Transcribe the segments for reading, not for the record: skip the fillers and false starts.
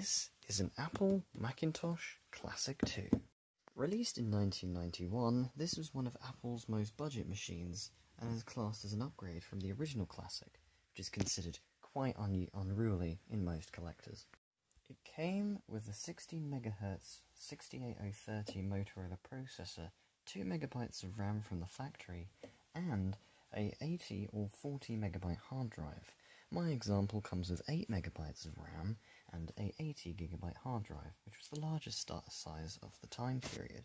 This is an Apple Macintosh Classic 2. Released in 1991, this was one of Apple's most budget machines and is classed as an upgrade from the original Classic, which is considered quite unruly in most collectors. It came with a 16MHz 68030 Motorola processor, 2MB of RAM from the factory, and a 80 or 40MB hard drive. My example comes with 8MB of RAM and a 80GB hard drive, which was the largest size of the time period.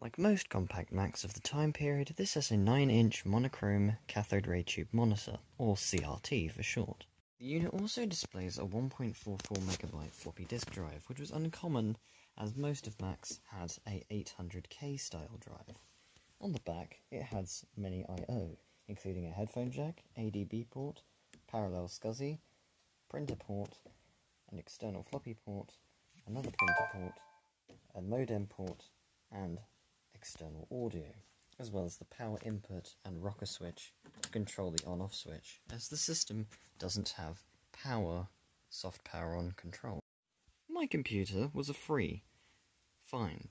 Like most compact Macs of the time period, this has a 9-inch monochrome cathode ray tube monitor, or CRT for short. The unit also displays a 1.44MB floppy disk drive, which was uncommon as most of Macs had a 800K style drive. On the back, it has many I/O, including a headphone jack, ADB port, parallel SCSI, printer port, an external floppy port, another printer port, a modem port, and external audio, as well as the power input and rocker switch to control the on-off switch, as the system doesn't have soft power on control. My computer was a free find.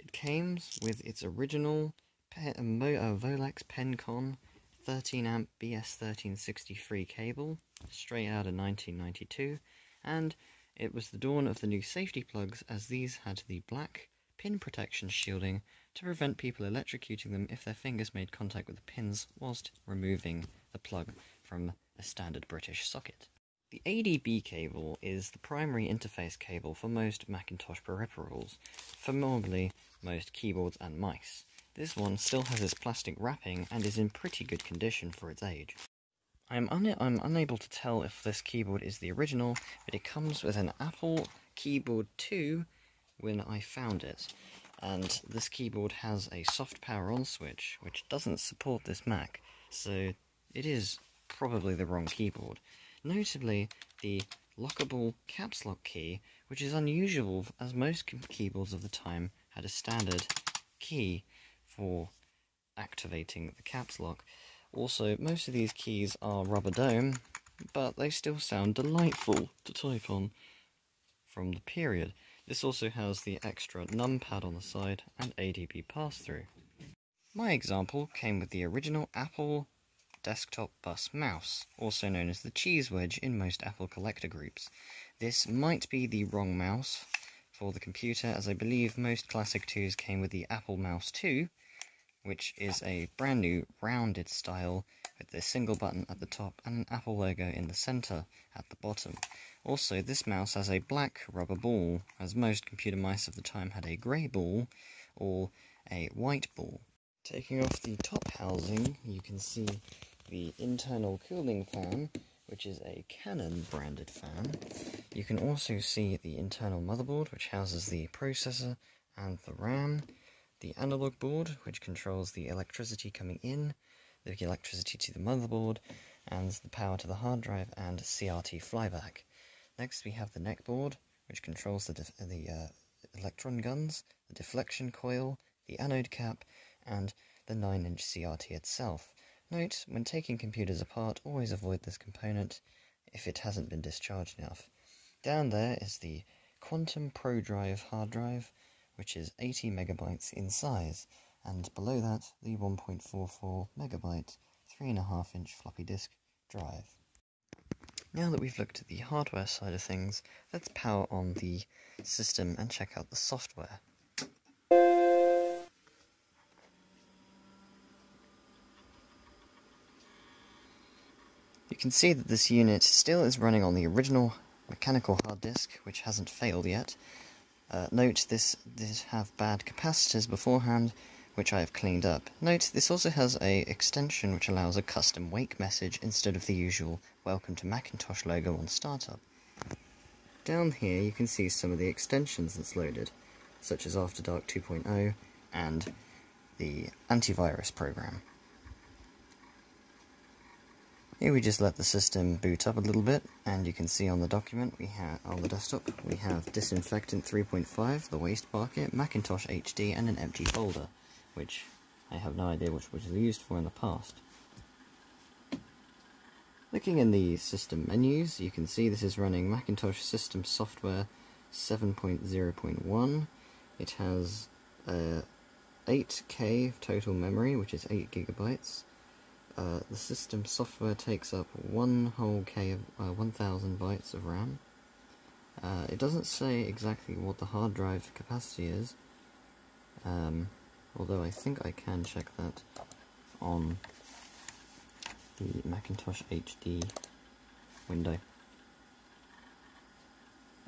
It came with its original Volex Pencon 13A BS1363 cable, straight out of 1992, and it was the dawn of the new safety plugs, as these had the black pin protection shielding to prevent people electrocuting them if their fingers made contact with the pins whilst removing the plug from a standard British socket. The ADB cable is the primary interface cable for most Macintosh peripherals, formally most keyboards and mice. This one still has its plastic wrapping and is in pretty good condition for its age. I'm unable to tell if this keyboard is the original, but it comes with an Apple Keyboard 2 when I found it, and this keyboard has a soft power on switch, which doesn't support this Mac, so it is probably the wrong keyboard. Notably, the lockable caps lock key, which is unusual as most keyboards of the time had a standard key for activating the caps lock. Also, most of these keys are rubber dome, but they still sound delightful to type on from the period. This also has the extra numpad on the side and ADB pass-through. My example came with the original Apple desktop bus mouse, also known as the cheese wedge in most Apple collector groups. This might be the wrong mouse for the computer, as I believe most Classic 2s came with the Apple Mouse 2, which is a brand new rounded style with the single button at the top and an Apple logo in the center at the bottom. Also, this mouse has a black rubber ball, as most computer mice of the time had a grey ball or a white ball. Taking off the top housing, you can see the internal cooling fan, which is a Canon branded fan. You can also see the internal motherboard, which houses the processor and the RAM, the analog board, which controls the electricity coming in, the electricity to the motherboard, and the power to the hard drive and CRT flyback. Next we have the neck board, which controls the electron guns, the deflection coil, the anode cap, and the 9-inch CRT itself. Note, when taking computers apart, always avoid this component if it hasn't been discharged enough. Down there is the Quantum ProDrive hard drive, which is 80MB in size, and below that the 1.44MB 3.5-inch floppy disk drive. Now that we've looked at the hardware side of things, let's power on the system and check out the software. You can see that this unit still is running on the original mechanical hard disk, which hasn't failed yet. Note, this did have bad capacitors beforehand, which I have cleaned up. Note, this also has a extension which allows a custom wake message instead of the usual Welcome to Macintosh logo on startup. Down here you can see some of the extensions that's loaded, such as After Dark 2.0 and the antivirus program. Here we just let the system boot up a little bit, and you can see on the document on the desktop we have Disinfectant 3.5, the waste bucket, Macintosh HD, and an empty folder, which I have no idea which was used for in the past. Looking in the system menus, you can see this is running Macintosh system software 7.0.1. It has 8K total memory, which is 8 gigabytes. The system software takes up 1 whole K of 1000 bytes of RAM. It doesn't say exactly what the hard drive capacity is, although I think I can check that on the Macintosh HD window.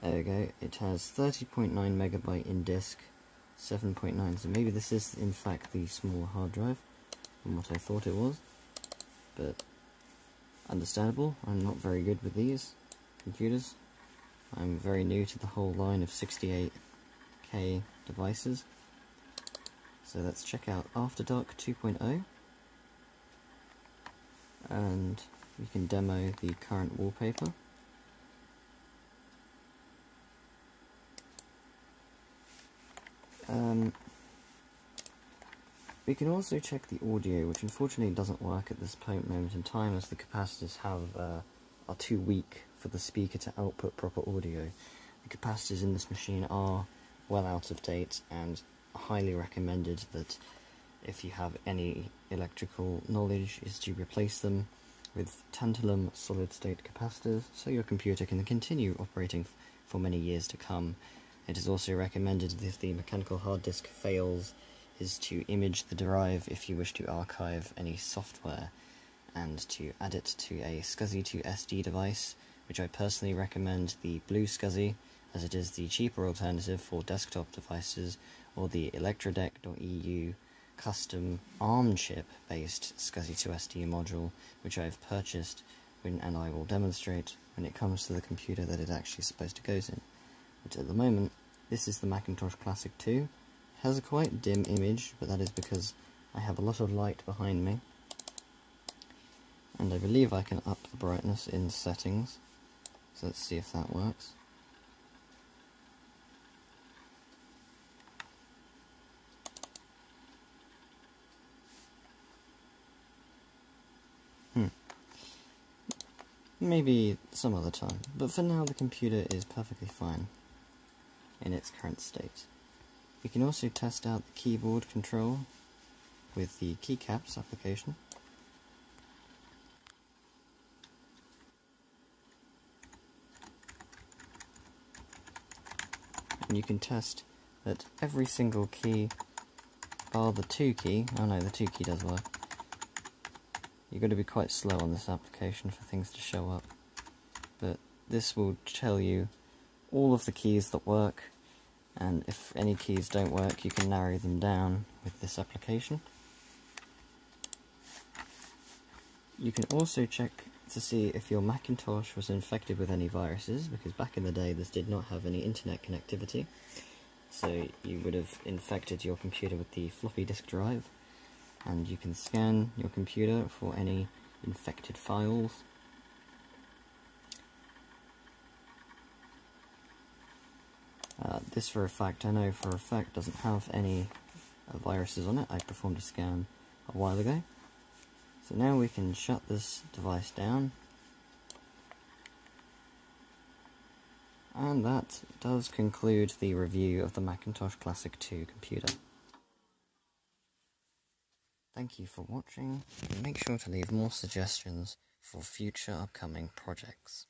There we go, it has 30.9 megabyte in disk, 7.9, so maybe this is in fact the smaller hard drive from what I thought it was, but understandable. I'm not very good with these computers. I'm very new to the whole line of 68K devices. So let's check out After Dark 2.0, and we can demo the current wallpaper. We can also check the audio, which unfortunately doesn't work at this moment in time, as the capacitors are too weak for the speaker to output proper audio. The capacitors in this machine are well out of date, and highly recommended that if you have any electrical knowledge is to replace them with tantalum solid-state capacitors, so your computer can continue operating for many years to come. It is also recommended that if the mechanical hard disk fails, is to image the drive if you wish to archive any software, and to add it to a SCSI to SD device, which I personally recommend the blue SCSI, as it is the cheaper alternative for desktop devices, or the electrodeck.eu custom ARM chip based SCSI to SD module, which I've purchased and I will demonstrate when it comes to the computer that it actually is supposed to go in. But at the moment, this is the Macintosh Classic 2. It has a quite dim image, but that is because I have a lot of light behind me. And I believe I can up the brightness in settings, so let's see if that works. Maybe some other time, but for now the computer is perfectly fine in its current state. We can also test out the keyboard control with the keycaps application. And you can test that every single key, bar the 2 key, oh no, the 2 key does work. You've got to be quite slow on this application for things to show up, but this will tell you all of the keys that work, and if any keys don't work you can narrow them down with this application. You can also check to see if your Macintosh was infected with any viruses, because back in the day this did not have any internet connectivity, so you would have infected your computer with the floppy disk drive. And you can scan your computer for any infected files. This for a fact, I know for a fact, doesn't have any viruses on it. I performed a scan a while ago. So now we can shut this device down. And that does conclude the review of the Macintosh Classic 2 computer. Thank you for watching, and make sure to leave more suggestions for future upcoming projects.